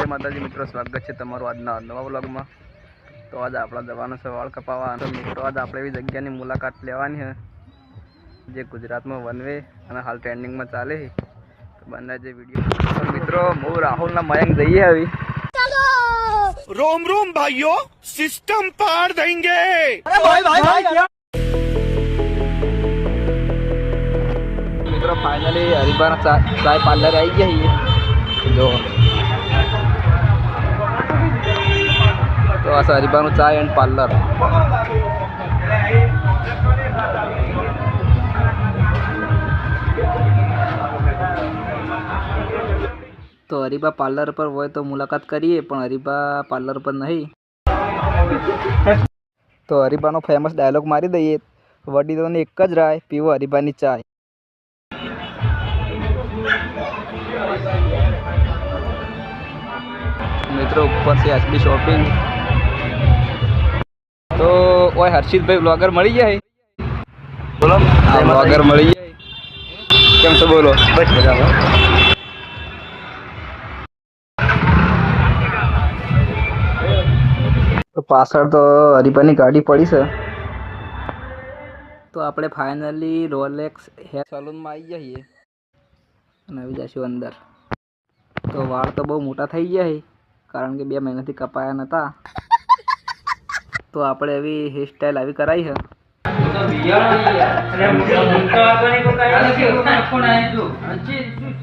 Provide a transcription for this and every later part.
जय माताजी मित्रों, स्वागत है तमारू आजना नवा व्लॉगમાં। तो आज આપણા જવાનો છે વાળ કપાવવા। તો મિત્રો आज આપણે એવી જગ્યાની મુલાકાત લેવાની છે જે ગુજરાતમાં વનવે અને હાલ ટ્રેન્ડિંગમાં ચાલે છે। તો બને જે વિડિયો। તો મિત્રો હું રાहुल ના મયંક જઈએ આવી। रोम रोम भाइयों, सिस्टम पार देंगे। अरे भाई मित्रों फाइनली हरिबाना चाय पार्लर आई गया है जो। तो ऐसा हरिबानु चाय एंड पार्लर। तो हरिबा पार्लर पर वो तो मुलाकात करिए पण हरिबा पार्लर पर नहीं। तो हरिबानो फेमस डायलॉग मारी दईए, वडीलोने एक ज राय, पीवो हरिबानी चाय। मित्रों ऊपर से असली शॉपिंग। तो वो हर्षित भाई ब्लॉगर मળી જાય। बोलो ब्लॉगर મળી જાય કેમ છો? બોલો બસ મજામાં। तो પાછળ તો હરિભાની ગાડી પડી છે। તો આપણે ફાઇનલી રોલેક્સ હેર સલૂનમાં આવી જઈએ અને આવી જઈશું અંદર। તો વાળ તો બહુ મોટા થઈ ગયા છે કારણ કે 2 મહિનાથી કપાયા નતા। તો આપણે એવી હેર સ્ટાઈલ આવી કરાઈ છે।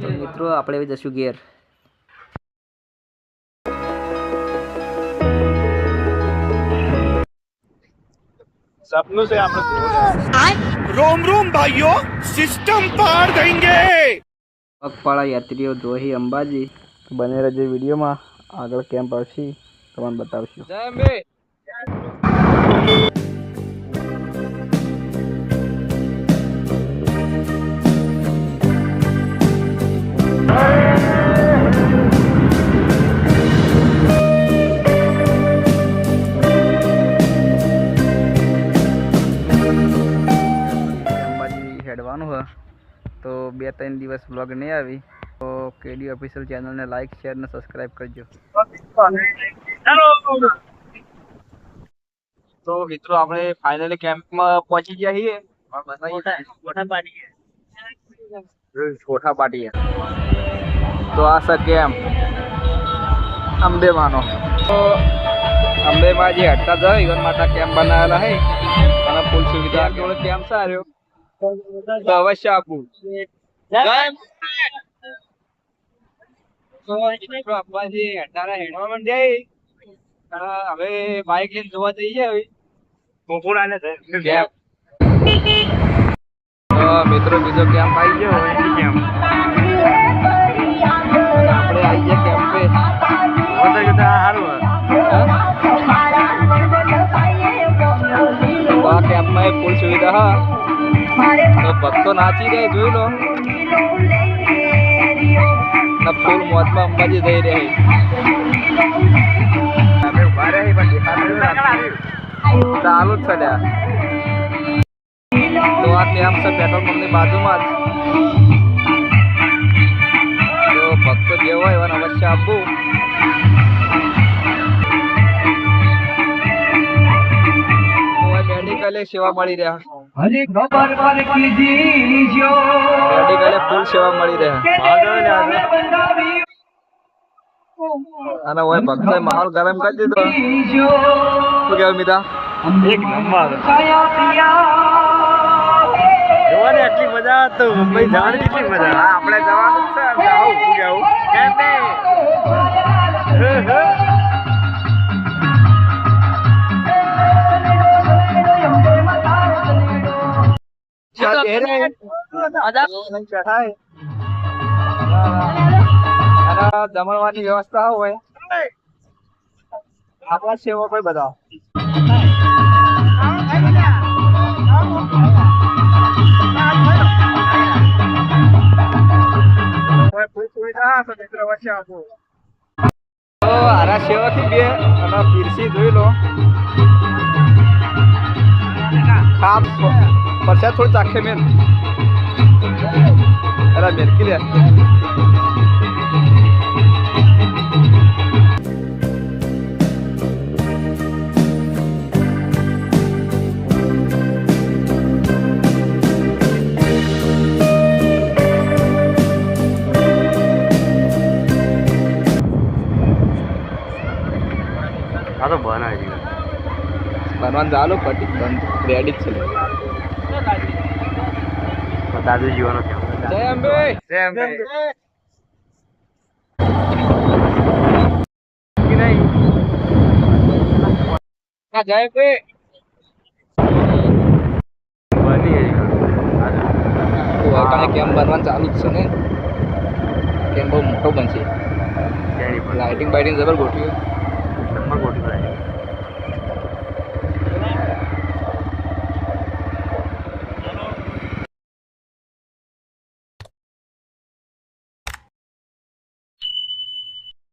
તો મિત્રો આપણે એવી જશું ઘેર। सपनों से आप रोम रोम भाइयों, सिस्टम पार देंगे। પગપાળા યાત્રીઓ જોહી અંબાજી। બને રહેજો વિડીયોમાં, આગળ કેમ્પ આવશે તમને બતાવશું। જય અંબે। हेडवानु है तो 2-3 दिवस ब्लॉग नहीं आई। तो केडी ऑफिशियल चैनल ने लाइक शेयर ने सब्सक्राइब करजो। तो मित्रों આપણે ફાઇનલી કેમ્પમાં પહોંચી ગયા છીએ। છોટા પાટી। તો આ છે કેમ્પ અંબેમાનો। તો અંબેમાં જે હટતા જાય ઈવન માટે કેમ્પ બનાવેલા છે અને ફૂલ સુવિધા જોડે કેમ્પ સાર્યો તો અવશ્ય આપું। હવે બાઇક લઈને જોવા જઈએ। મિત્રો બીજો કેમ્પ આવી ગયો આપણે આવી ગયા કેમ્પ पे। तो આ કેમ્પમાં ફૂલ સુવિધા હા तो भक्तो नाची रहे जो लो ना फूल मोहम्मद अंबाजी दे रहे चालू चलिया। तो आ कैम्प से पेट्रोल पंप ની બાજુમાં જ। તો ભક્તો જે હોય એવા અવશ્ય આપવું। मेडिकल सेवा मળી રહ્યા। मेडिकल फूल सेवा મળી રહ્યા। અને ઓય ભક્તોએ માહોલ ગરમ કરી દીધો। શું કહેવું મિતા? એક નંબર। જોવાની આટલી મજા તો મુંબઈ જવાની કેટલી મજા। હા આપણે જવાનું છે। જાવ શું કહેવું કેમ બે જમણવાની વ્યવસ્થા હોય આપણા સેવકો બધા હારા સેવાથી બે અને પીરસી જોઈ લો। ખાપ પરસાદ થોડી ચાખે મેન અરે મેરકી લે। તો બનાવી દીધું. બનવાનું ચાલુ પટી બંધ રેડી જ છે દાદુ જીવાનો છે. જય અંબે જય અંબે જય અંબે બની ગઈ. કારણ કેમ બનવાનું ચાલુ જ છે ને કેમ બહુ મોટો બનશે તેની પર લાઇટિંગ બાઇટિંગ જબર ગોઠવી નંબર ગોઠવી